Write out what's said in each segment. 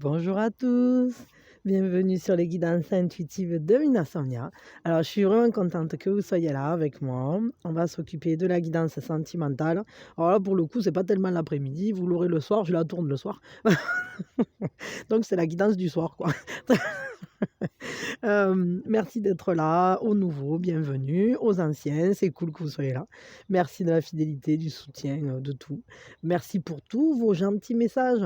Bonjour à tous, bienvenue sur les guidances intuitives de Mina Sonia. Alors, je suis vraiment contente que vous soyez là avec moi. On va s'occuper de la guidance sentimentale. Alors là, pour le coup, c'est pas tellement l'après-midi, vous l'aurez le soir, je la tourne le soir. Donc, c'est la guidance du soir, quoi. Merci d'être là, aux nouveaux, bienvenue, aux anciens, c'est cool que vous soyez là. Merci de la fidélité, du soutien, de tout. Merci pour tous vos gentils messages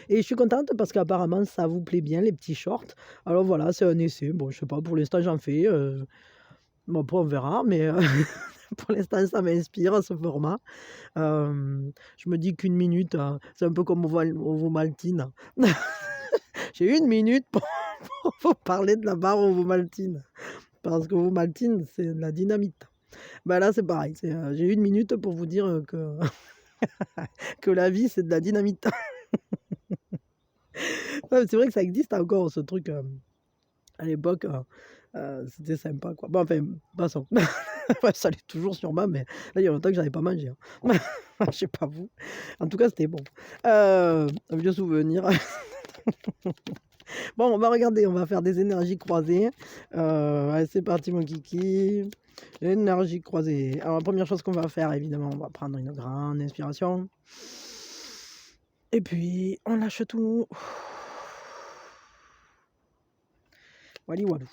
et je suis contente parce qu'apparemment ça vous plaît bien les petits shorts. Alors voilà, c'est un essai. Bon, je sais pas, pour l'instant j'en fais, bon après on verra, mais pour l'instant ça m'inspire ce format. Je me dis qu'une minute, c'est un peu comme Ovomaltine. J'ai 1 minute pour vous parler de la barre Ovomaltine. Parce que Ovomaltine, c'est de la dynamite. Bah là, c'est pareil. J'ai 1 minute pour vous dire que, que la vie, c'est de la dynamite. Ouais, c'est vrai que ça existe encore, ce truc. À l'époque, c'était sympa, quoi. Bon, enfin, passons. Ouais, ça l'est toujours sûrement, mais là, il y a longtemps que j'en ai pas mangé. Je sais pas vous. En tout cas, c'était bon. Un vieux souvenir. Bon, on va regarder, on va faire des énergies croisées. Allez, c'est parti, mon kiki. Énergie croisée. Alors, la première chose qu'on va faire, évidemment, on va prendre une grande inspiration. Et puis, on lâche tout. Wally walou.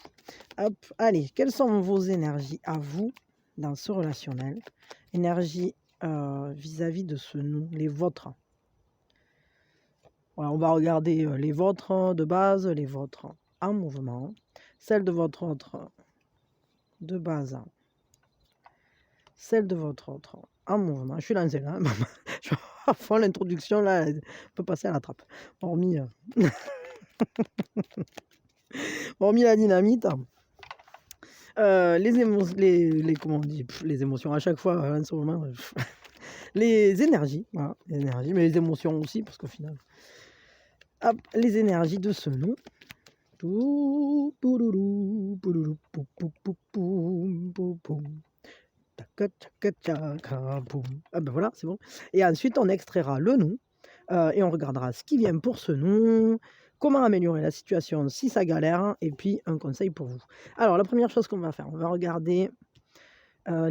Hop, allez, quelles sont vos énergies à vous dans ce relationnel? Énergie vis-à-vis de ce nous, les vôtres. Voilà, on va regarder les vôtres de base, les vôtres en mouvement, celle de votre autre de base, celle de votre autre en mouvement. Je suis lancé là, je vais à fond l'introduction là, elle peut passer à la trappe. Hormis, hormis la dynamite, comment on dit, les émotions à chaque fois en ce moment, les énergies, voilà, les énergies, mais les émotions aussi, parce qu'au final, hop, les énergies de ce nous. Tout, pouloulou, pouloulou, pou, pou, pou, poum, pou, poum. Tchaca, tchaca, tchaca, poum. Ah ben voilà, c'est bon. Et ensuite, on extraira le nous et on regardera ce qui vient pour ce nous, comment améliorer la situation si ça galère, et puis un conseil pour vous. Alors, la première chose qu'on va faire, on va regarder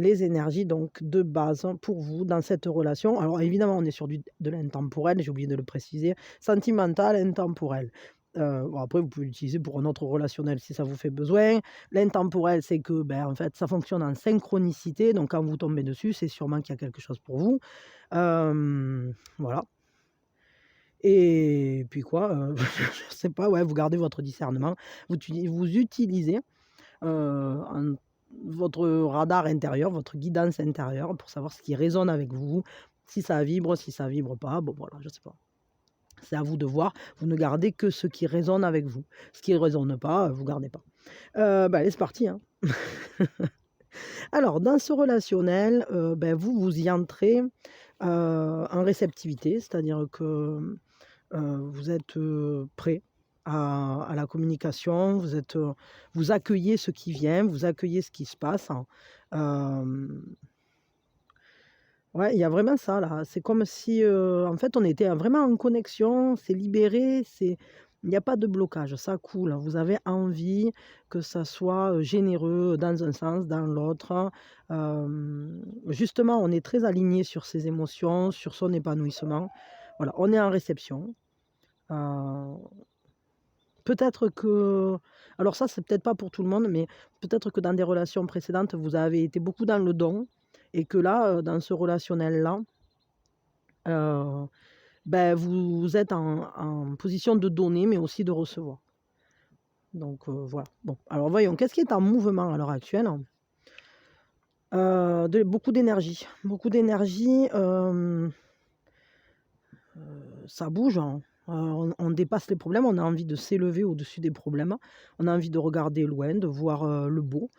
les énergies donc de base pour vous dans cette relation. Alors évidemment, on est sur de l'intemporel, j'ai oublié de le préciser, sentimental, intemporel. Bon, après, vous pouvez l'utiliser pour un autre relationnel si ça vous fait besoin. L'intemporel, c'est que en fait, ça fonctionne en synchronicité, donc quand vous tombez dessus, c'est sûrement qu'il y a quelque chose pour vous. Voilà. Et puis quoi, je sais pas, ouais, vous gardez votre discernement, vous utilisez votre radar intérieur, votre guidance intérieure pour savoir ce qui résonne avec vous, si ça vibre pas, bon voilà, je sais pas. C'est à vous de voir, vous ne gardez que ce qui résonne avec vous. Ce qui ne résonne pas, vous gardez pas. Allez, c'est parti, hein. Alors, dans ce relationnel, vous y entrez en réceptivité, c'est-à-dire que vous êtes prêt à la communication, vous accueillez ce qui vient, vous accueillez ce qui se passe. Ouais, il y a vraiment ça là. C'est comme si, en fait, on était vraiment en connexion, c'est libéré, il n'y a pas de blocage, ça coule. Vous avez envie que ça soit généreux dans un sens, dans l'autre. Justement, on est très aligné sur ses émotions, sur son épanouissement. Voilà, on est en réception. Peut-être que, alors ça, c'est peut-être pas pour tout le monde, mais peut-être que dans des relations précédentes, vous avez été beaucoup dans le don et que là, dans ce relationnel-là, vous êtes en position de donner, mais aussi de recevoir. Donc voilà. Bon, alors voyons, qu'est-ce qui est en mouvement à l'heure actuelle? Beaucoup d'énergie. Beaucoup d'énergie. Ça bouge, hein. On dépasse les problèmes, on a envie de s'élever au-dessus des problèmes, on a envie de regarder loin, de voir le beau.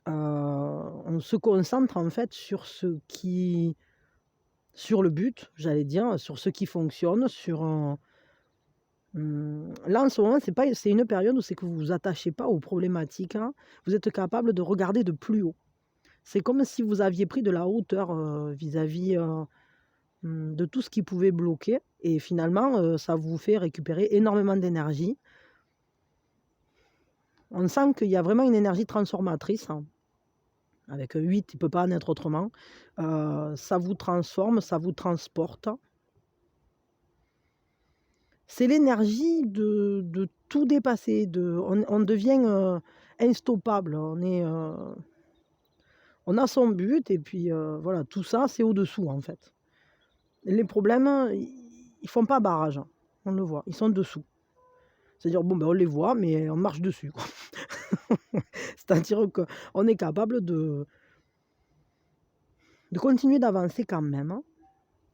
On se concentre en fait sur le but, j'allais dire, sur ce qui fonctionne, là en ce moment, c'est une période où c'est que vous vous attachez pas aux problématiques, hein. Vous êtes capable de regarder de plus haut. C'est comme si vous aviez pris de la hauteur vis-à-vis de tout ce qui pouvait bloquer et finalement, ça vous fait récupérer énormément d'énergie. On sent qu'il y a vraiment une énergie transformatrice, hein. Avec 8, il ne peut pas en être autrement. Ça vous transforme, ça vous transporte. C'est l'énergie de tout dépasser, on devient instoppable, on a son but et puis voilà, tout ça c'est au-dessous en fait. Les problèmes, ils font pas barrage, hein. On le voit, ils sont dessous. C'est-à-dire, bon, ben, on les voit, mais on marche dessus, quoi. C'est-à-dire qu'on est capable de continuer d'avancer quand même, hein.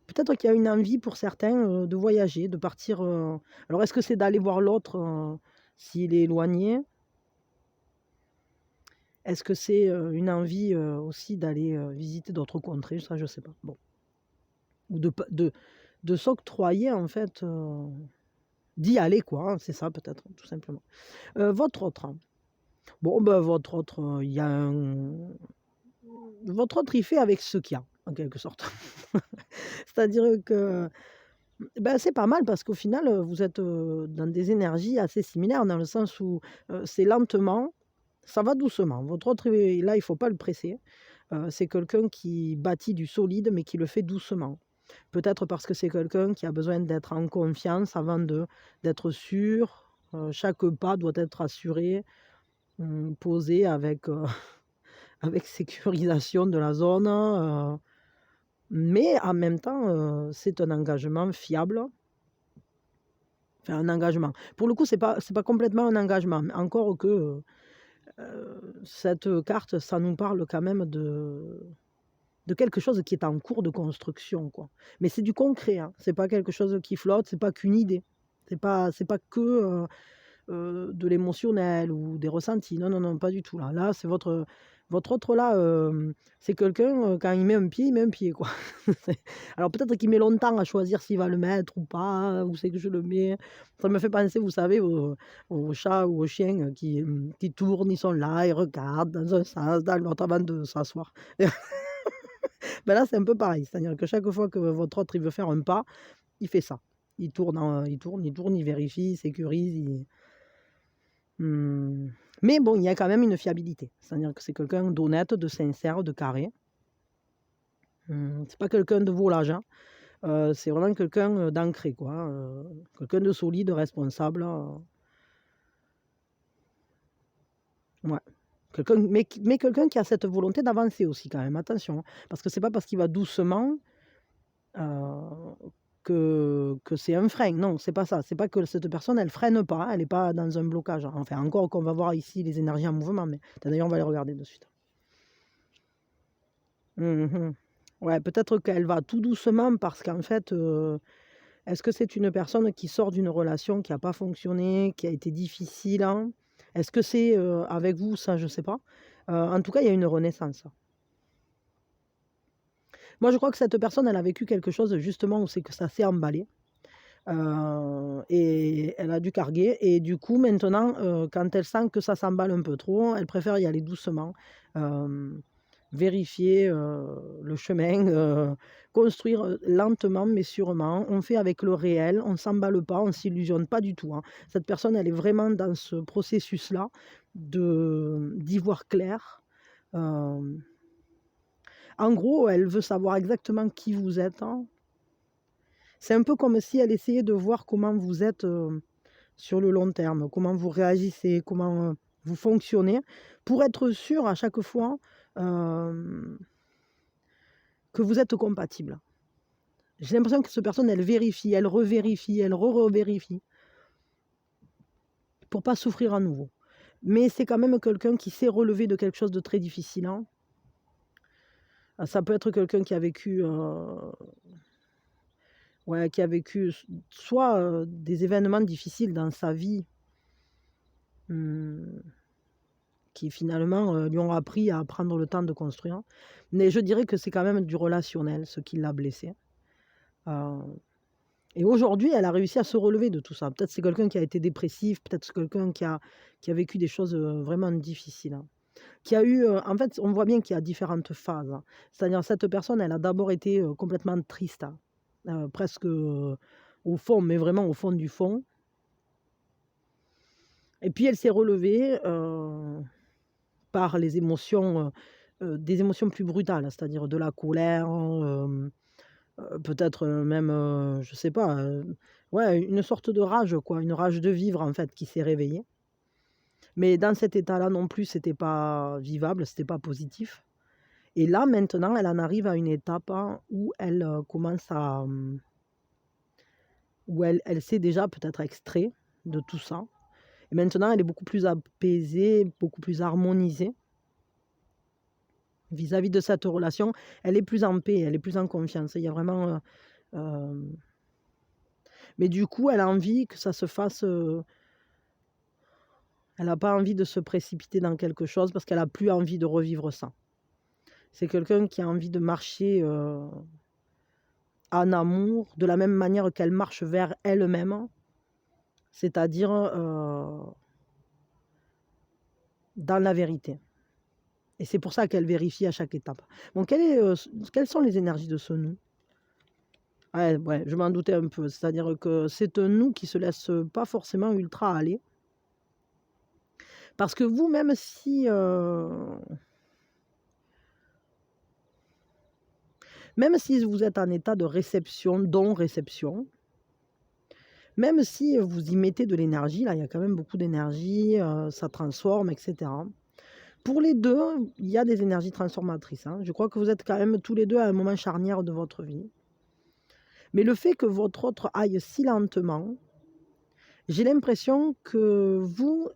Peut-être qu'il y a une envie pour certains de voyager, de partir. Alors, est-ce que c'est d'aller voir l'autre s'il est éloigné? Est-ce que c'est une envie aussi d'aller visiter d'autres contrées? Ça, je ne sais pas. Bon. Ou de s'octroyer, en fait, d'y aller, quoi, hein. C'est ça, peut-être, tout simplement. Votre autre. Bon, ben, votre autre, il y a un. Votre autre, il fait avec ce qu'il y a, en quelque sorte. C'est-à-dire que ben, c'est pas mal parce qu'au final, vous êtes dans des énergies assez similaires, dans le sens où c'est lentement, ça va doucement. Votre autre, là, il ne faut pas le presser. C'est quelqu'un qui bâtit du solide, mais qui le fait doucement. Peut-être parce que c'est quelqu'un qui a besoin d'être en confiance avant d'être sûr. Chaque pas doit être assuré, posé avec, avec sécurisation de la zone. Mais en même temps, c'est un engagement fiable. Enfin, un engagement. Pour le coup, c'est pas complètement un engagement, mais encore que cette carte, ça nous parle quand même de quelque chose qui est en cours de construction, quoi. Mais c'est du concret, hein. C'est pas quelque chose qui flotte, c'est pas qu'une idée. C'est pas que de l'émotionnel ou des ressentis. Non, non, non, pas du tout. Là, c'est votre autre là, c'est quelqu'un, quand il met un pied, quoi. Alors peut-être qu'il met longtemps à choisir s'il va le mettre ou pas, où c'est que je le mets. Ça me fait penser, vous savez, aux chats ou aux chiens qui tournent, ils sont là, ils regardent dans un sens, dans l'autre avant de s'asseoir. Ben là, c'est un peu pareil. C'est-à-dire que chaque fois que votre autre il veut faire un pas, il fait ça. Il tourne, il vérifie, il sécurise. Mais bon, il y a quand même une fiabilité. C'est-à-dire que c'est quelqu'un d'honnête, de sincère, de carré. C'est pas quelqu'un de volage, hein. C'est vraiment quelqu'un d'ancré, quoi. Quelqu'un de solide, responsable. Ouais. Mais quelqu'un qui a cette volonté d'avancer aussi, quand même. Attention, hein. Parce que c'est pas parce qu'il va doucement que c'est un frein. Non, c'est pas ça. C'est pas que cette personne, elle freine pas, elle n'est pas dans un blocage. Enfin, encore qu'on va voir ici les énergies en mouvement, mais d'ailleurs, on va les regarder de suite. Ouais, peut-être qu'elle va tout doucement parce qu'en fait, est-ce que c'est une personne qui sort d'une relation qui n'a pas fonctionné, qui a été difficile, hein? Est-ce que c'est avec vous? Ça, je sais pas. En tout cas, il y a une renaissance. Moi, je crois que cette personne, elle a vécu quelque chose justement où c'est que ça s'est emballé. Et elle a dû carguer. Et du coup, maintenant, quand elle sent que ça s'emballe un peu trop, elle préfère y aller doucement, vérifier le chemin, construire lentement mais sûrement. On fait avec le réel, on ne s'emballe pas, on ne s'illusionne pas du tout, hein. Cette personne, elle est vraiment dans ce processus-là d'y voir clair. En gros, elle veut savoir exactement qui vous êtes, hein. C'est un peu comme si elle essayait de voir comment vous êtes sur le long terme, comment vous réagissez, comment vous fonctionnez, pour être sûr à chaque fois que vous êtes compatible. J'ai l'impression que cette personne, elle vérifie, elle revérifie, elle re-revérifie, pour pas souffrir à nouveau. Mais c'est quand même quelqu'un qui sait relever de quelque chose de très difficile, hein. Ça peut être quelqu'un qui a vécu... Ouais, qui a vécu soit des événements difficiles dans sa vie, qui finalement lui ont appris à prendre le temps de construire. Mais je dirais que c'est quand même du relationnel, ce qui l'a blessée. Et aujourd'hui, elle a réussi à se relever de tout ça. Peut-être c'est quelqu'un qui a été dépressif, peut-être c'est quelqu'un qui a vécu des choses vraiment difficiles, hein. Qui a eu, en fait, on voit bien qu'il y a différentes phases, hein. C'est-à-dire cette personne, elle a d'abord été complètement triste, hein. presque au fond, mais vraiment au fond du fond. Et puis elle s'est relevée par les émotions, des émotions plus brutales, c'est-à-dire de la colère, peut-être même, je sais pas, ouais, une sorte de rage, quoi, une rage de vivre en fait qui s'est réveillée. Mais dans cet état-là non plus, c'était pas vivable, c'était pas positif. Et là, maintenant, elle en arrive à une étape hein, où elle commence à, où elle s'est déjà peut-être extrait de tout ça. Et maintenant, elle est beaucoup plus apaisée, beaucoup plus harmonisée vis-à-vis de cette relation. Elle est plus en paix, elle est plus en confiance. Il y a vraiment. Mais du coup, elle a envie que ça se fasse. Elle n'a pas envie de se précipiter dans quelque chose parce qu'elle n'a plus envie de revivre ça. C'est quelqu'un qui a envie de marcher en amour de la même manière qu'elle marche vers elle-même, c'est-à-dire dans la vérité. Et c'est pour ça qu'elle vérifie à chaque étape. Bon, quelles sont les énergies de ce nous? Ouais, je m'en doutais un peu. C'est-à-dire que c'est un nous qui se laisse pas forcément ultra aller. Parce que vous, même si vous êtes en état de réception, don-réception, même si vous y mettez de l'énergie, là, il y a quand même beaucoup d'énergie, ça transforme, etc. Pour les deux, il y a des énergies transformatrices. Hein. Je crois que vous êtes quand même tous les deux à un moment charnière de votre vie. Mais le fait que votre autre aille si lentement, j'ai l'impression que vous,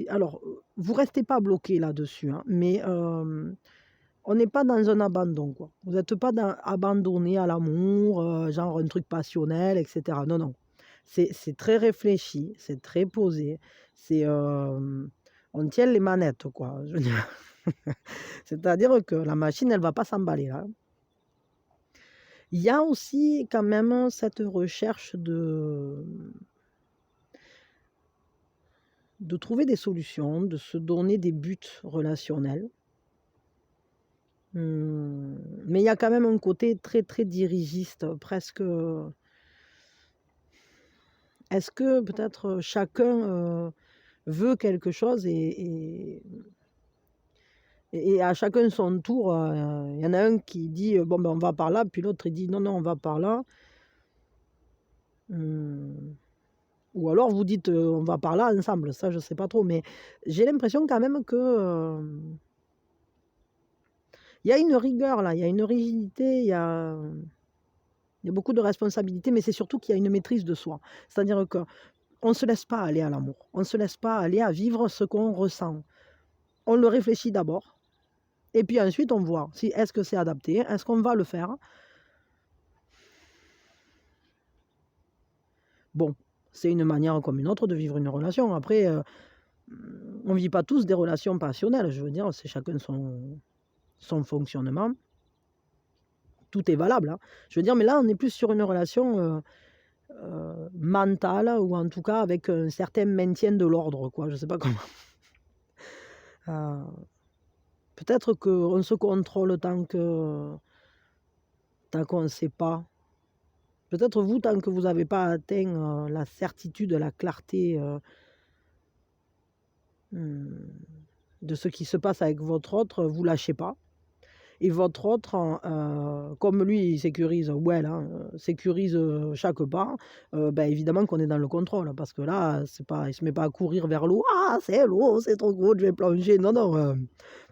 alors, vous restez pas bloqué là-dessus, hein, mais on n'est pas dans un abandon, quoi. Vous n'êtes pas abandonné à l'amour, genre un truc passionnel, etc. Non, non. C'est très réfléchi, c'est très posé. On tient les manettes, quoi. Je veux dire. C'est-à-dire que la machine, elle va pas s'emballer là. Il y a aussi quand même cette recherche de trouver des solutions, de se donner des buts relationnels. Mais il y a quand même un côté très, très dirigiste, presque. Est-ce que peut-être chacun veut quelque chose et à chacun son tour, il y en a un qui dit bon, ben, on va par là, puis l'autre il dit non, non, on va par là. Ou alors vous dites on va par là ensemble, ça je sais pas trop, mais j'ai l'impression quand même que il y a une rigueur là, il y a une rigidité, il y a beaucoup de responsabilités, mais c'est surtout qu'il y a une maîtrise de soi. C'est-à-dire qu'on ne se laisse pas aller à l'amour, on ne se laisse pas aller à vivre ce qu'on ressent. On le réfléchit d'abord, et puis ensuite on voit si est-ce que c'est adapté, est-ce qu'on va le faire. Bon, c'est une manière comme une autre de vivre une relation. Après, on ne vit pas tous des relations passionnelles, je veux dire, c'est chacun son fonctionnement. Tout est valable. Hein. Je veux dire, mais là, on est plus sur une relation mentale, ou en tout cas avec un certain maintien de l'ordre, quoi. Je ne sais pas comment. Peut-être qu'on se contrôle tant qu'on ne sait pas. Peut-être vous, tant que vous n'avez pas atteint la certitude, la clarté de ce qui se passe avec votre autre, vous lâchez pas. Et votre autre, comme lui, il sécurise, sécurise chaque pas, ben évidemment qu'on est dans le contrôle, parce que là, il ne se met pas à courir vers l'eau. Ah, c'est l'eau, c'est trop gros, je vais plonger. Non, non.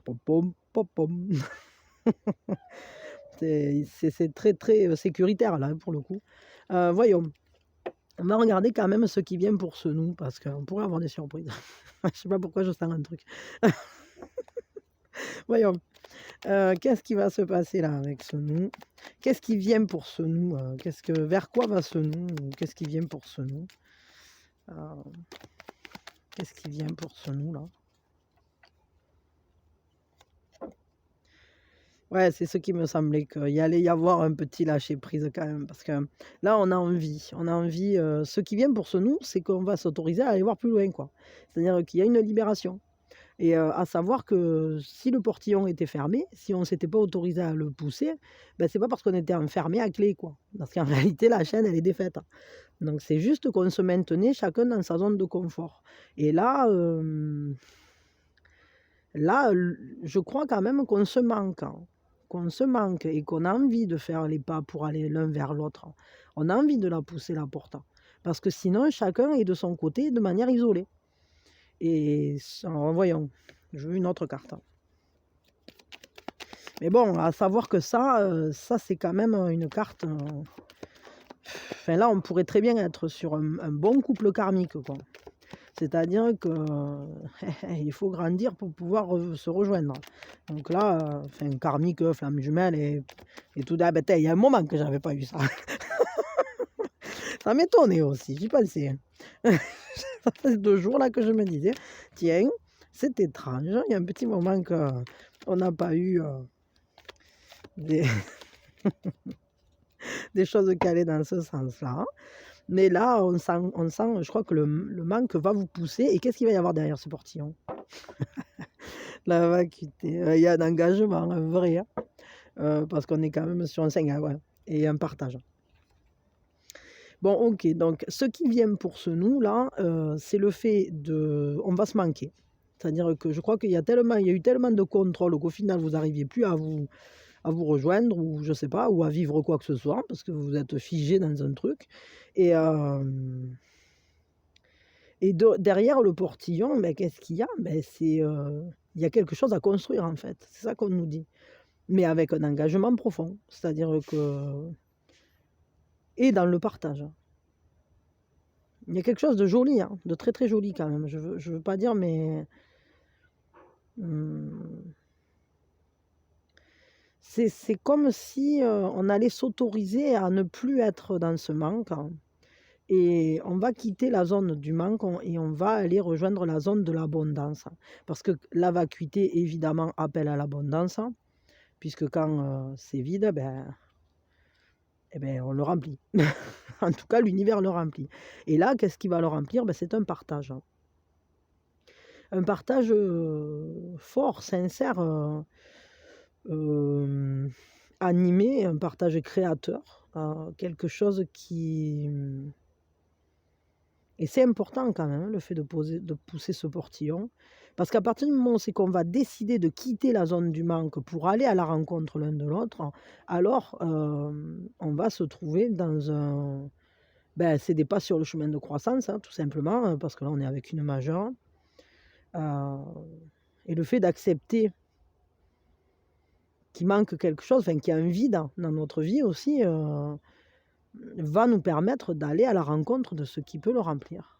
Pom, pom, pom, pom. C'est très, très sécuritaire, là, pour le coup. Voyons. On va regarder quand même ce qui vient pour ce nous, parce qu'on pourrait avoir des surprises. Je sais pas pourquoi je sens un truc. Voyons. Qu'est-ce qui va se passer là avec ce nous? Qu'est-ce qui vient pour ce nous? Vers quoi va ce nous? Qu'est-ce qui vient pour ce nous? Qu'est-ce qui vient pour ce nous là? Ouais, c'est ce qui me semblait qu'il allait y avoir un petit lâcher prise quand même, parce que là on a envie, ce qui vient pour ce nous, c'est qu'on va s'autoriser à aller voir plus loin, quoi. C'est-à-dire qu'il y a une libération. Et à savoir que si le portillon était fermé, si on ne s'était pas autorisé à le pousser, ben, c'est pas parce qu'on était enfermé à clé, quoi. Parce qu'en réalité, la chaîne, elle est défaite. Donc c'est juste qu'on se maintenait chacun dans sa zone de confort. Et là, je crois quand même qu'on se manque, hein. Qu'on se manque et qu'on a envie de faire les pas pour aller l'un vers l'autre. On a envie de la pousser, la porte. Parce que sinon, chacun est de son côté de manière isolée. Et alors, voyons, je veux une autre carte. Mais bon, à savoir que ça c'est quand même une carte. Enfin là, on pourrait très bien être sur un bon couple karmique, quoi. C'est-à-dire que il faut grandir pour pouvoir se rejoindre. Donc là, enfin, karmique, flamme jumelle et tout. Ah ben, il y a un moment que j'avais pas eu ça. Ça m'étonnait aussi, j'y pensais. Ça fait 2 jours là que je me disais, tiens, c'est étrange. Il y a un petit moment qu'on n'a pas eu des, des choses calées dans ce sens-là. Mais là, on sent, je crois que le manque va vous pousser. Et qu'est-ce qu'il va y avoir derrière ce portillon? La vacuité. Il y a un engagement, un vrai. Parce qu'on est quand même sur un 5, ouais, et un partage. Bon, ok. Donc, ce qui vient pour ce nous, là, c'est le fait de... On va se manquer. C'est-à-dire que je crois qu'il y a eu tellement de contrôle qu'au final, vous n'arriviez plus à vous rejoindre, ou je sais pas, ou à vivre quoi que ce soit, parce que vous êtes figé dans un truc. Et derrière le portillon, ben, qu'est-ce qu'il y a? Ben, il y a quelque chose à construire, en fait. C'est ça qu'on nous dit. Mais avec un engagement profond. C'est-à-dire que... Et dans le partage. Il y a quelque chose de joli, hein, de très très joli quand même. Je veux pas dire, mais... C'est comme si on allait s'autoriser à ne plus être dans ce manque, hein. Et on va quitter la zone du manque et on va aller rejoindre la zone de l'abondance. Parce que la vacuité, évidemment, appelle à l'abondance, puisque quand c'est vide, eh ben, on le remplit. En tout cas, l'univers le remplit. Et là, qu'est-ce qui va le remplir? Ben, c'est un partage. Un partage fort, sincère, animé, un partage créateur, quelque chose qui... Et c'est important quand même, le fait de pousser ce portillon, parce qu'à partir du moment où c'est qu'on va décider de quitter la zone du manque pour aller à la rencontre l'un de l'autre, alors on va se trouver dans un... Ben, c'est des pas sur le chemin de croissance, hein, tout simplement, parce que là on est avec une majeure. Et le fait d'accepter qu'il manque quelque chose, enfin qu'il y a un vide dans notre vie aussi, va nous permettre d'aller à la rencontre de ce qui peut le remplir.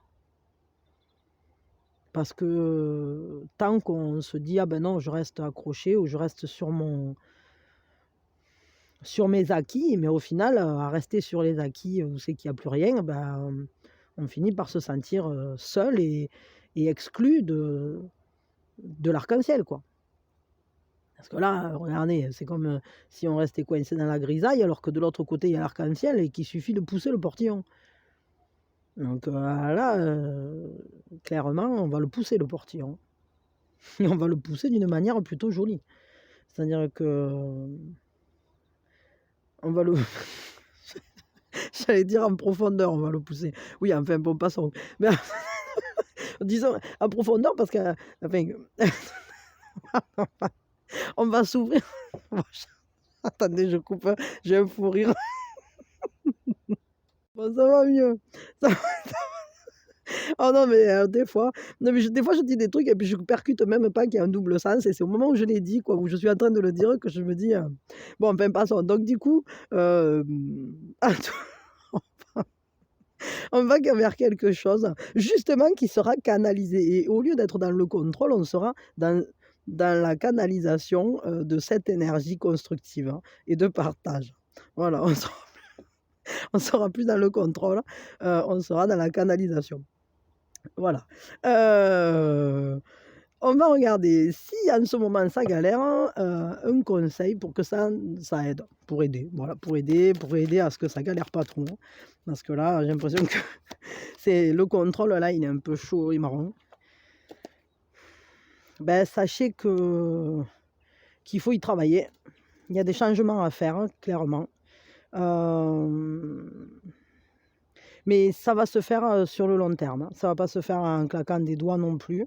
Parce que tant qu'on se dit « Ah ben non, je reste accroché ou je reste sur mes acquis », mais au final, à rester sur les acquis où c'est qu'il n'y a plus rien, ben, on finit par se sentir seul et exclu de l'arc-en-ciel, quoi. Parce que là, regardez, c'est comme si on restait coincé dans la grisaille, alors que de l'autre côté, il y a l'arc-en-ciel et qu'il suffit de pousser le portillon. Donc là, clairement, on va le pousser, le portillon. Et on va le pousser d'une manière plutôt jolie. C'est-à-dire que... On va le... J'allais dire en profondeur, on va le pousser. Oui, enfin, bon, passons. Mais disons en profondeur parce que... Enfin, on va s'ouvrir... Attendez, je coupe, j'ai un fou rire. Bon, ça va mieux. Ça va... Oh non, mais des fois, je dis des trucs et puis je percute même pas qu'il y a un double sens. Et c'est au moment où je l'ai dit, quoi, où je suis en train de le dire, que je me dis... Bon, enfin, passons. Donc, du coup, on va vers quelque chose, justement, qui sera canalisé. Et au lieu d'être dans le contrôle, on sera dans la canalisation de cette énergie constructive, hein, et de partage. Voilà, on sera plus dans le contrôle, on sera dans la canalisation. Voilà. On va regarder si en ce moment ça galère, un conseil pour que ça aide, pour aider. Voilà, pour aider à ce que ça galère pas trop. Parce que là, j'ai l'impression que c'est le contrôle, là, il est un peu chaud et marron. ben, sachez qu'il faut y travailler. Il y a des changements à faire, hein, clairement. Mais ça va se faire sur le long terme, hein. Ça ne va pas se faire en claquant des doigts non plus,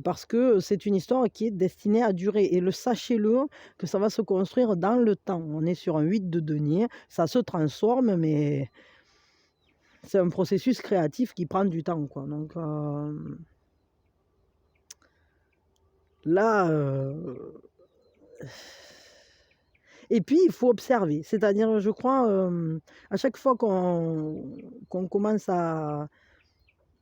parce que c'est une histoire qui est destinée à durer. Et sachez-le, que ça va se construire dans le temps. On est sur un 8 de denier, ça se transforme, mais c'est un processus créatif qui prend du temps, quoi. Donc là... Et puis, il faut observer. C'est-à-dire, je crois, à chaque fois qu'on commence à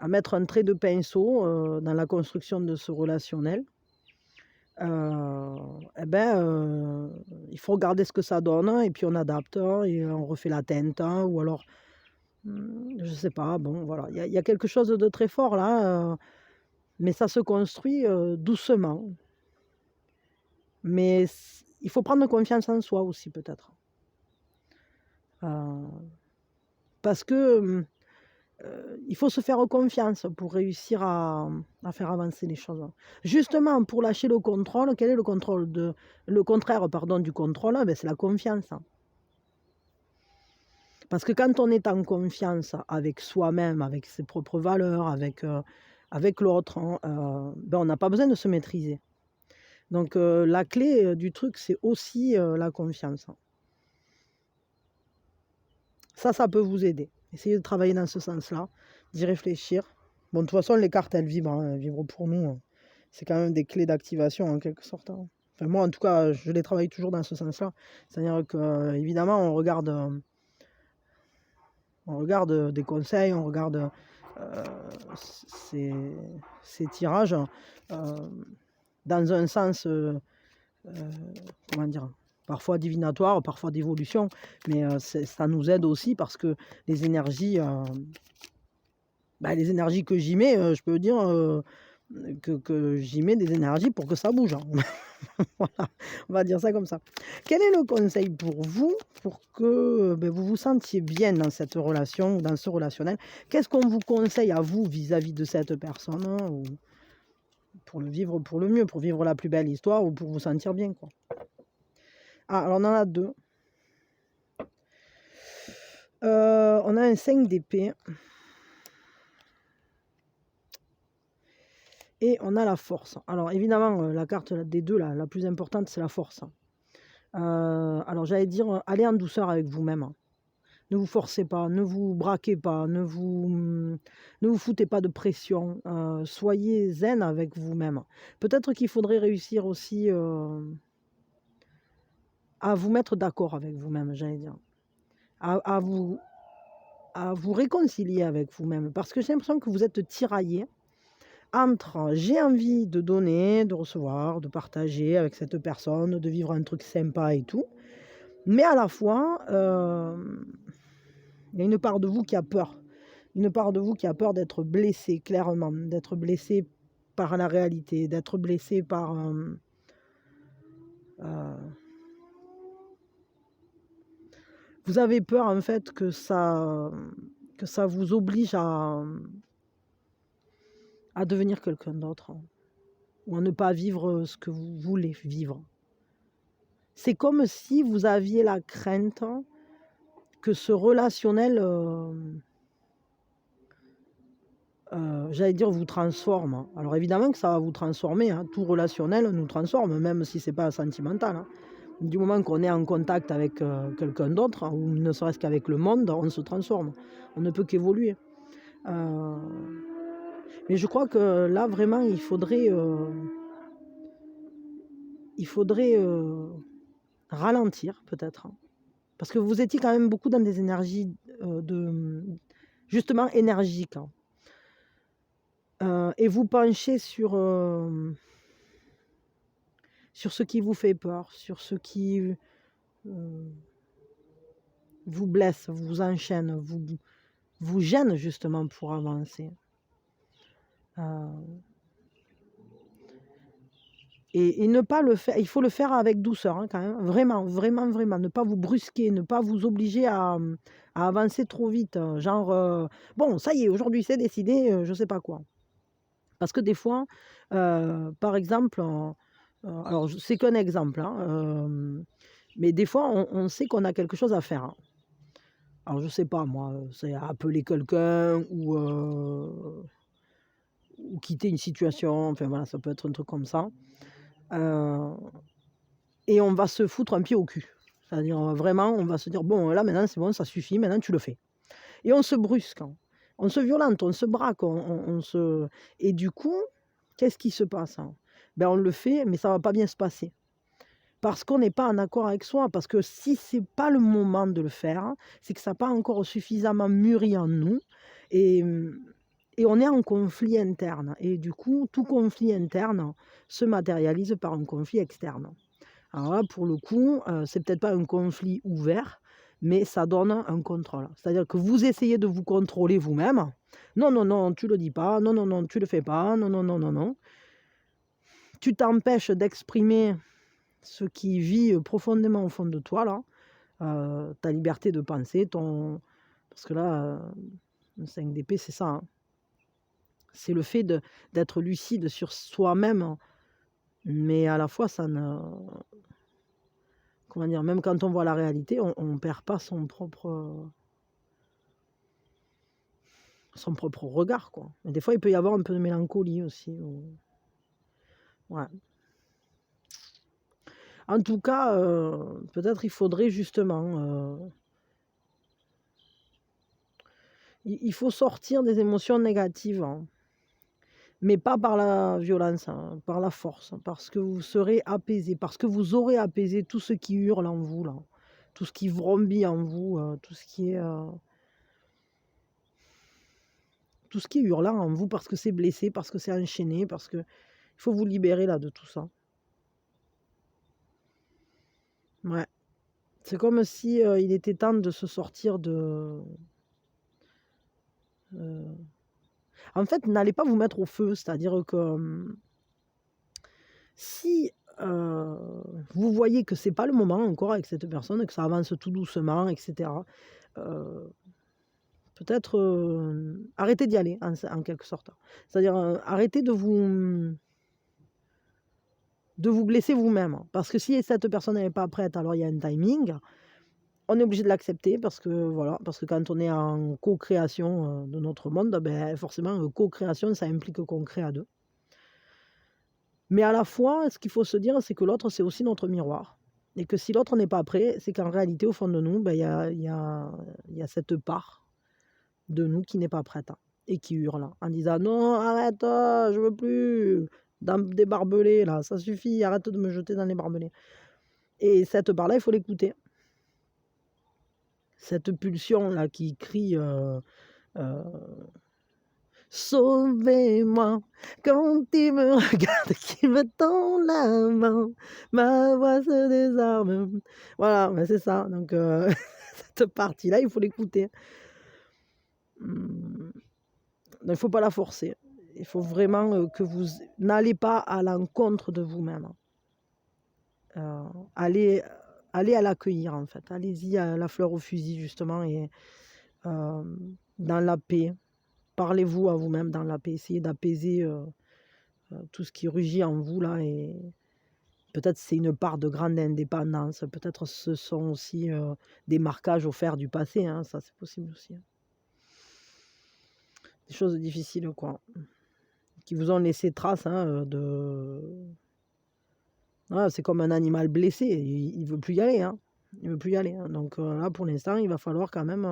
mettre un trait de pinceau dans la construction de ce relationnel, eh ben, il faut regarder ce que ça donne et puis on adapte, hein, et on refait la teinte, hein, ou alors, je sais pas, bon, voilà. Il y a quelque chose de très fort là, mais ça se construit doucement. Mais il faut prendre confiance en soi aussi, peut-être. Parce que il faut se faire confiance pour réussir à faire avancer les choses. Justement, pour lâcher le contrôle, quel est le contraire, pardon, du contrôle? Ben, c'est la confiance. Parce que quand on est en confiance avec soi-même, avec ses propres valeurs, avec l'autre, hein, ben, on n'a pas besoin de se maîtriser. Donc la clé du truc, c'est aussi la confiance. Ça peut vous aider. Essayez de travailler dans ce sens-là, d'y réfléchir. Bon, de toute façon, les cartes, elles vibrent, hein, elles vibrent pour nous, hein. C'est quand même des clés d'activation, en quelque sorte, hein. Enfin, moi, en tout cas, je les travaille toujours dans ce sens-là. C'est-à-dire que, évidemment, on regarde des conseils, on regarde ces tirages dans un sens, comment dire, parfois divinatoire, parfois d'évolution, mais ça nous aide aussi parce que les énergies que j'y mets, je peux dire que j'y mets des énergies pour que ça bouge, hein. Voilà, on va dire ça comme ça. Quel est le conseil pour vous pour que vous vous sentiez bien dans cette relation ou dans ce relationnel? Qu'est-ce qu'on vous conseille à vous vis-à-vis de cette personne, hein, ou pour le vivre pour le mieux, pour vivre la plus belle histoire ou pour vous sentir bien, quoi? Ah, alors on en a deux. On a un 5 d'épée. Et on a la force. Alors évidemment, la carte des deux, la plus importante, c'est la force. Alors j'allais dire, allez en douceur avec vous-même. Ne vous forcez pas, ne vous braquez pas, ne vous foutez pas de pression. Soyez zen avec vous-même. Peut-être qu'il faudrait réussir aussi à vous mettre d'accord avec vous-même, j'allais dire. À vous réconcilier avec vous-même. Parce que j'ai l'impression que vous êtes tiraillé entre j'ai envie de donner, de recevoir, de partager avec cette personne, de vivre un truc sympa et tout. Mais à la fois, il y a une part de vous qui a peur. Une part de vous qui a peur d'être blessé, clairement. D'être blessé par la réalité, d'être blessé par... vous avez peur, en fait, que ça vous oblige à devenir quelqu'un d'autre, hein, ou à ne pas vivre ce que vous voulez vivre. C'est comme si vous aviez la crainte que ce relationnel, j'allais dire, vous transforme. Alors évidemment que ça va vous transformer, hein. Tout relationnel nous transforme, même si c'est pas sentimental, hein. Du moment qu'on est en contact avec quelqu'un d'autre, hein, ou ne serait-ce qu'avec le monde, on se transforme. On ne peut qu'évoluer. Mais je crois que là, vraiment, il faudrait ralentir, peut-être. Parce que vous étiez quand même beaucoup dans des énergies justement énergiques, hein. Et vous penchez sur ce qui vous fait peur, sur ce qui vous blesse, vous enchaîne, vous gêne justement pour avancer. Et ne pas le faire, il faut le faire avec douceur, hein, quand même, vraiment, vraiment, vraiment, ne pas vous brusquer, ne pas vous obliger à avancer trop vite, genre, bon, ça y est, aujourd'hui c'est décidé, je sais pas quoi. Parce que des fois, par exemple, alors c'est qu'un exemple, hein, mais des fois on sait qu'on a quelque chose à faire, hein. Alors je sais pas moi, c'est appeler quelqu'un ou quitter une situation, enfin voilà, ça peut être un truc comme ça. Heu et on va se foutre un pied au cul. C'est-à-dire, vraiment, on va se dire: «Bon, là maintenant c'est bon, ça suffit, maintenant tu le fais» et on se brusque, hein. On se violente, on se braque, on se et du coup, qu'est-ce qui se passe, hein? Ben, on le fait, mais ça va pas bien se passer. Parce qu'on n'est pas en accord avec soi, parce que si c'est pas le moment de le faire, c'est que ça n'a pas encore suffisamment mûri en nous et et on est en conflit interne et du coup, tout conflit interne se matérialise par un conflit externe. Alors là, pour le coup, c'est peut-être pas un conflit ouvert, mais ça donne un contrôle. C'est-à-dire que vous essayez de vous contrôler vous-même. «Non, non, non, tu le dis pas. Non, non, non, tu le fais pas. Non, non, non, non, non». Tu t'empêches d'exprimer ce qui vit, profondément au fond de toi là, ta liberté de penser, ton parce que là, le 5 d'épée, c'est ça, hein. C'est le fait d'être lucide sur soi-même, mais à la fois ça ne comment dire? Même quand on voit la réalité, on perd pas son propre regard, quoi. Et des fois, il peut y avoir un peu de mélancolie aussi ou ouais. En tout cas, peut-être il faudrait justement, il faut sortir des émotions négatives, hein, mais pas par la violence, hein, par la force, hein, parce que vous serez apaisé, parce que vous aurez apaisé tout ce qui hurle en vous là, tout ce qui vrombit en vous, tout ce qui est hurlant en vous parce que c'est blessé, parce que c'est enchaîné, parce que il faut vous libérer là de tout ça. Ouais. C'est comme si, il était temps de se sortir de, heu en fait, n'allez pas vous mettre au feu, c'est-à-dire que, si, heu, vous voyez que c'est pas le moment encore avec cette personne, que ça avance tout doucement et cetera, heu, peut-être, arrêtez d'y aller en quelque sorte. C'est-à-dire, arrêtez de vous blesser vous-même. Parce que si cette personne n'est pas prête, alors il y a un timing. On est obligé de l'accepter parce que voilà, parce que quand on est en co-création, de notre monde, ben forcément, co-création, ça implique qu'on crée à 2. Mais à la fois, ce qu'il faut se dire, c'est que l'autre, c'est aussi notre miroir et que si l'autre n'est pas prêt, c'est qu'en réalité, au fond de nous, ben, il y a cette part de nous qui n'est pas prête, hein, et qui hurle en disant: «Non, arrête, je veux plus, dans des barbelés là, ça suffit, arrête de me jeter dans les barbelés» et cette part-là, il faut l'écouter. Cette pulsion-là qui crie, heu: «Sauvez-moi quand il me regarde, qu'il me tend la main, ma voix se désarme». Voilà, bah, c'est ça, donc cette partie-là, il faut l'écouter. Mmh, il faut pas la forcer. Il faut vraiment, que vous n'allez pas à l'encontre de vous-même. Allez allez à l'accueillir, en fait. Allez-y à la fleur au fusil, justement et dans la paix. Parlez-vous à vous-même dans la paix. Essayez d'apaiser, tout ce qui rugit en vous là et peut-être c'est une part de grande indépendance, peut-être ce sont aussi, des marquages offerts du passé, hein, ça c'est possible aussi, hein. Des choses difficiles quoi, qui vous ont laissé trace, hein, voilà, c'est comme un animal blessé, il veut plus y aller, hein. Il veut plus y aller, hein, donc là pour l'instant, il va falloir quand même,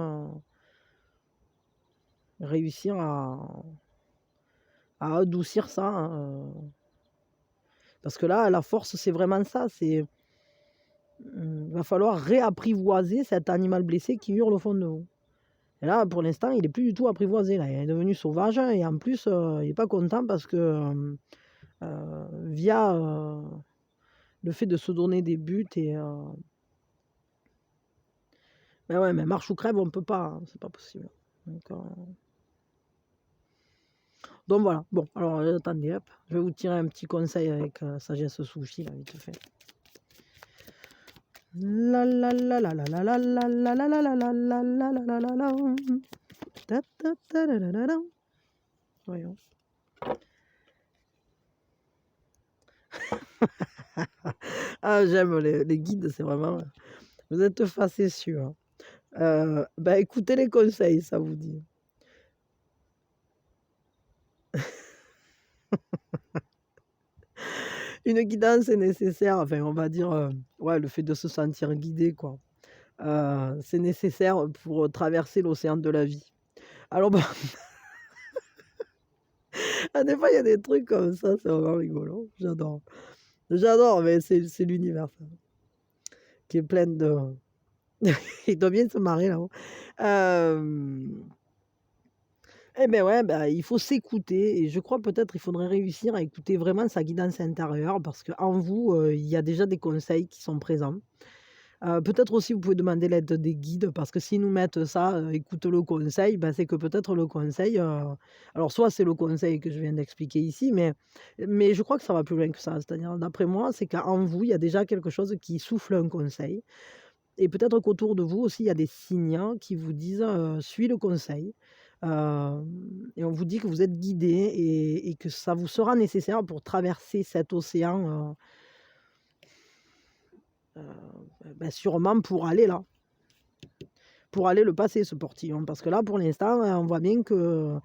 réussir à adoucir ça, hein, parce que là, la force, c'est vraiment ça, c'est il va falloir réapprivoiser cet animal blessé qui hurle au fond de vous. Et là, pour l'instant, il est plus du tout apprivoisé, là, il est devenu sauvage et en plus, il est pas content parce que, via, le fait de se donner des buts et bah, ouais, mais marche ou crève, on peut pas, hein, c'est pas possible. Donc voilà. Bon, alors, attendez, hop, je vais vous tirer un petit conseil avec, Sagesse Sushi, là, vite fait. La la la la la la la la la la la la la la la la la la. Ta ta ta da da da da. Voyons. Ah, j'aime les guides, c'est vraiment, vous êtes facétieux, hein. Bah, écoutez les conseils, ça vous dit. Une guidance est nécessaire, enfin, on va dire, ouais, le fait de se sentir guidé, quoi. C'est nécessaire pour traverser l'océan de la vie. Alors, bah, ah, des fois, il y a des trucs comme ça, c'est vraiment rigolo. J'adore. J'adore, mais c'est l'univers, ça, qui est plein de il doit bien se marrer là-haut. Hem Eh ben ouais, bah, il faut s'écouter et je crois peut-être il faudrait réussir à écouter vraiment sa guidance intérieure parce qu'en vous, il y a déjà des conseils qui sont présents. Peut-être aussi vous pouvez demander l'aide des guides parce que s'ils nous mettent ça, écoute le conseil, bah, c'est que peut-être le conseil, alors soit c'est le conseil que je viens d'expliquer ici, mais je crois que ça va plus loin que ça. C'est-à-dire d'après moi, c'est qu'en vous, il y a déjà quelque chose qui souffle un conseil et peut-être qu'autour de vous aussi, il y a des signes hein, qui vous disent, «Suis le conseil». Et on vous dit que vous êtes guidé et que ça vous sera nécessaire pour traverser cet océan, bah, sûrement pour aller le passer ce portillon. Parce que là, pour l'instant, on voit bien que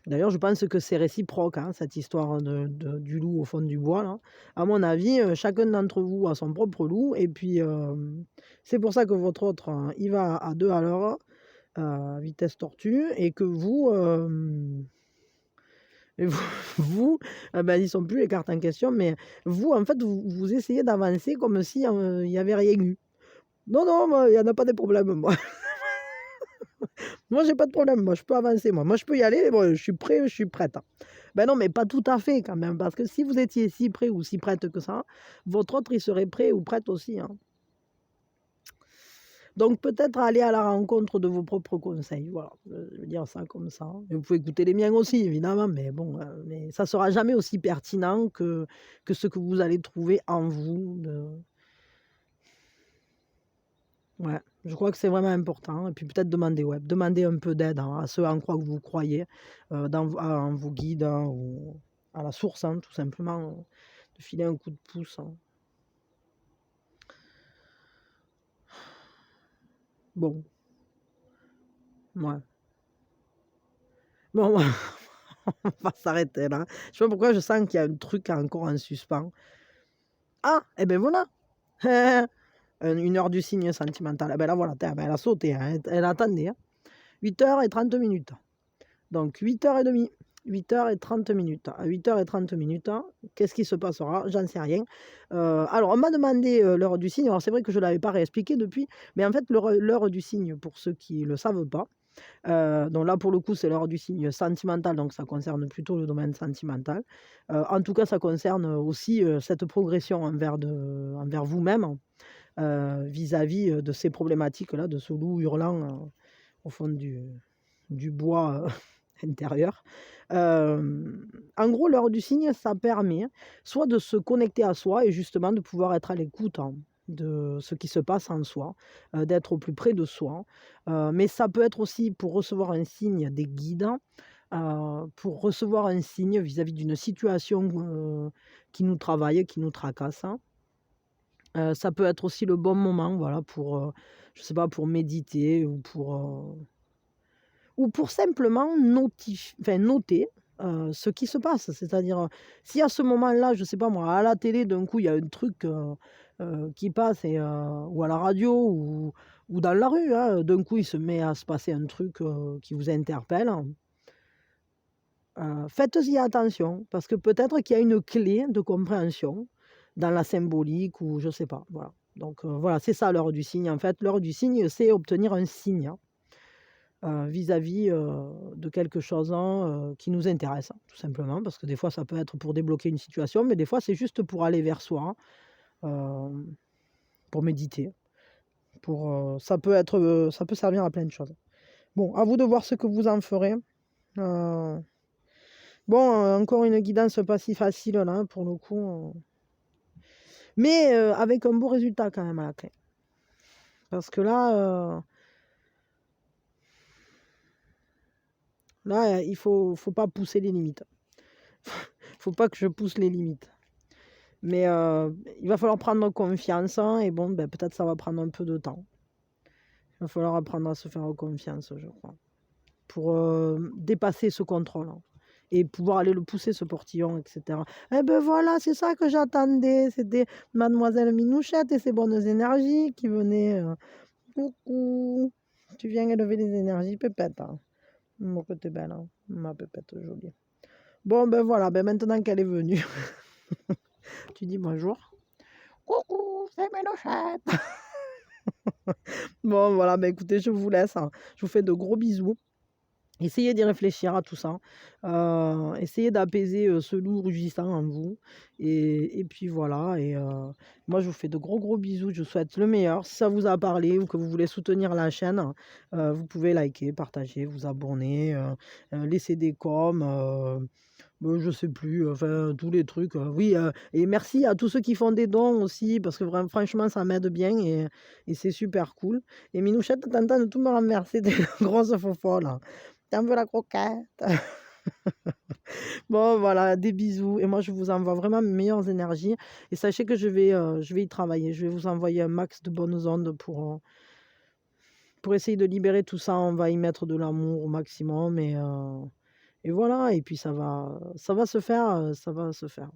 d'ailleurs, je pense que c'est réciproque, hein, cette histoire du loup au fond du bois là. À mon avis, chacun d'entre vous a son propre loup et puis, c'est pour ça que votre autre, il va à 2 à l'heure, vitesse tortue et que vous, et vous vous, bah, ils sont plus les cartes en question, mais vous, en fait, vous essayez d'avancer comme si, il y avait rien eu. Non, non, moi, il y en a pas de problème, moi. Moi, j'ai pas de problème, moi, je peux avancer, moi. Moi, je peux y aller, moi, je suis prêt, je suis prête, hein. Ben non, mais pas tout à fait quand même, parce que si vous étiez si prêt ou si prête que ça, votre autre, il serait prêt ou prête aussi, hein. Donc peut-être aller à la rencontre de vos propres conseils, voilà, je veux dire ça comme ça. Et vous pouvez écouter les miens aussi évidemment, mais bon, mais ça sera jamais aussi pertinent que ce que vous allez trouver en vous de ouais, je crois que c'est vraiment important et puis peut-être demander, ouais, demander un peu d'aide, hein, à ceux en quoi que vous croyez, en vos guides, hein, ou à la source, hein, tout simplement, de filer un coup de pouce, hein. Bon, ouais. Bon, on va s'arrêter là. Je sais pas pourquoi je sens qu'il y a un truc encore en suspens. Ah! Et ben voilà! 1 heure du signe sentimental. Ah ben là voilà, tu ben elle a sauté, hein, elle attendait, hein. 8h30. Donc 8h30, 8h30. À 8h30, qu'est-ce qui se passera? J'en sais rien. Alors on m'a demandé, l'heure du signe, alors c'est vrai que je ne l'avais pas réexpliqué depuis, mais en fait l'heure du signe, pour ceux qui ne le savent pas, donc là, pour le coup, c'est l'heure du signe sentimental, donc ça concerne plutôt le domaine sentimental. En tout cas, ça concerne aussi, cette progression envers vous-même, vis-à-vis, de ces problématiques-là, de ce loup hurlant, au fond du bois, intérieur. En gros, l'heure du cygne, ça permet soit de se connecter à soi et justement de pouvoir être à l'écoute, hein, de ce qui se passe en soi, d'être au plus près de soi. Mais ça peut être aussi pour recevoir un signe des guides, pour recevoir un signe vis-à-vis d'une situation, qui nous travaille, qui nous tracasse, hein. Ça peut être aussi le bon moment, voilà, pour, je sais pas, pour méditer ou pour simplement noter, ce qui se passe. C'est-à-dire, si à ce moment-là, je sais pas moi, à la télé, d'un coup, il y a un truc, qui passe et ou à la radio ou dans la rue, hein, d'un coup, il se met à se passer un truc, qui vous interpelle, faites-y attention parce que peut-être qu'il y a une clé de compréhension dans la symbolique ou je sais pas, voilà. Donc voilà, c'est ça l'heure du signe, en fait. L'heure du signe, c'est obtenir un signe, hein. Vis-à-vis, de quelque chose, hein, qui nous intéresse, hein, tout simplement. Parce que des fois, ça peut être pour débloquer une situation, mais des fois, c'est juste pour aller vers soi, hem, pour méditer, ça peut servir à plein de choses. Bon, à vous de voir ce que vous en ferez. Heu, bon, encore une guidance pas si facile là, hein, pour le coup, mais avec un beau résultat quand même à la clé. Parce que là, il faut pas pousser les limites. Faut pas que je pousse les limites. Mais il va falloir prendre confiance, hein, et bon, ben, peut-être ça va prendre un peu de temps. Il va falloir apprendre à se faire confiance, je crois, pour dépasser ce contrôle, hein, et pouvoir aller le pousser, ce portillon, etc. Eh ben voilà, c'est ça que j'attendais. C'était Mademoiselle Minouchette et ses bonnes énergies qui venaient. Coucou, tu viens élever les énergies, pépette, hein. Mon que t'es belle, hein, ma pépette jolie. Bon, ben voilà, ben maintenant qu'elle est venue, tu dis bonjour. Coucou, c'est Minouchette. Bon, voilà, ben écoutez, je vous laisse, hein. Je vous fais de gros bisous. Essayez d'y réfléchir à tout ça. Essayez d'apaiser ce loup rugissant en vous. Et puis voilà. Et moi, je vous fais de gros bisous. Je vous souhaite le meilleur. Si ça vous a parlé ou que vous voulez soutenir la chaîne, vous pouvez liker, partager, vous abonner, laisser des coms. Je sais plus, enfin tous les trucs. Oui, et merci à tous ceux qui font des dons aussi, parce que franchement, ça m'aide bien et c'est super cool. Et Minouchette, t'entends de tout me renverser des grosses fofolles, là. T'en veux la croquette? Bon, voilà, des bisous. Et moi, je vous envoie vraiment mes meilleures énergies. Et sachez que je vais y travailler. Je vais vous envoyer un max de bonnes ondes pour essayer de libérer tout ça. On va y mettre de l'amour au maximum. Et voilà. Et puis, ça va se faire. Ça va se faire.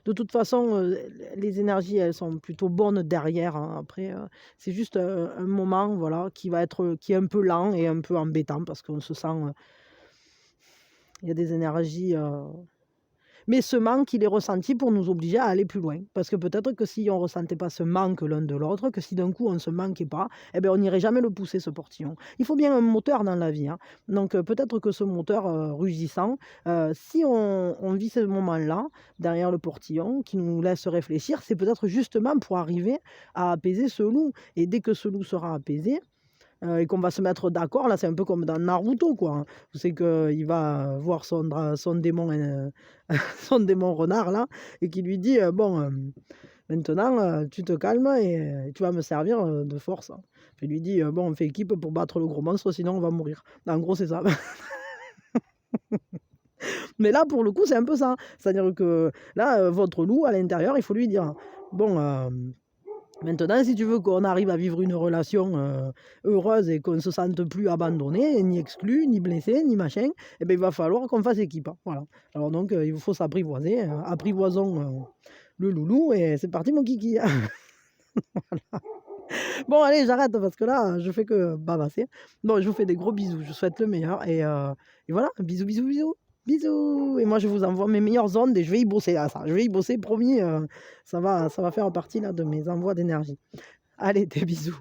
De toute façon, les énergies, elles sont plutôt bonnes derrière, hein. Après, c'est juste un moment, voilà, qui est un peu lent et un peu embêtant parce qu'on se sent. Il y a des énergies. Mais ce manque, il est ressenti pour nous obliger à aller plus loin. Parce que peut-être que si on ne ressentait pas ce manque l'un de l'autre, que si d'un coup on ne se manquait pas, eh ben on n'irait jamais le pousser, ce portillon. Il faut bien un moteur dans la vie, hein. Donc peut-être que ce moteur rugissant, si on vit ce moment-là, derrière le portillon, qui nous laisse réfléchir, c'est peut-être justement pour arriver à apaiser ce loup. Et dès que ce loup sera apaisé, et qu'on va se mettre d'accord, là c'est un peu comme dans Naruto, quoi, hein. C'est qu'il va voir son démon, son démon renard là, et qui lui dit bon, maintenant tu te calmes et tu vas me servir de force, hein. Puis il lui dit bon, on fait équipe pour battre le gros monstre, sinon on va mourir. En gros, c'est ça. Mais là, pour le coup, c'est un peu ça. C'est-à-dire que là, votre loup à l'intérieur, il faut lui dire bon, maintenant, si tu veux qu'on arrive à vivre une relation heureuse et qu'on ne se sente plus abandonné, ni exclu, ni blessé, ni machin, eh ben, il va falloir qu'on fasse équipe, hein. Voilà. Alors donc, il faut s'apprivoiser. Apprivoisons le loulou et c'est parti, mon kiki. Voilà. Bon, allez, j'arrête parce que là, je fais que bavasser. Bon, je vous fais des gros bisous. Je vous souhaite le meilleur. Et voilà, bisous, bisous, bisous. Bisous. Et moi, je vous envoie mes meilleures ondes et je vais y bosser à ça. Je vais y bosser, promis. Ça va faire partie là, de mes envois d'énergie. Allez, des bisous.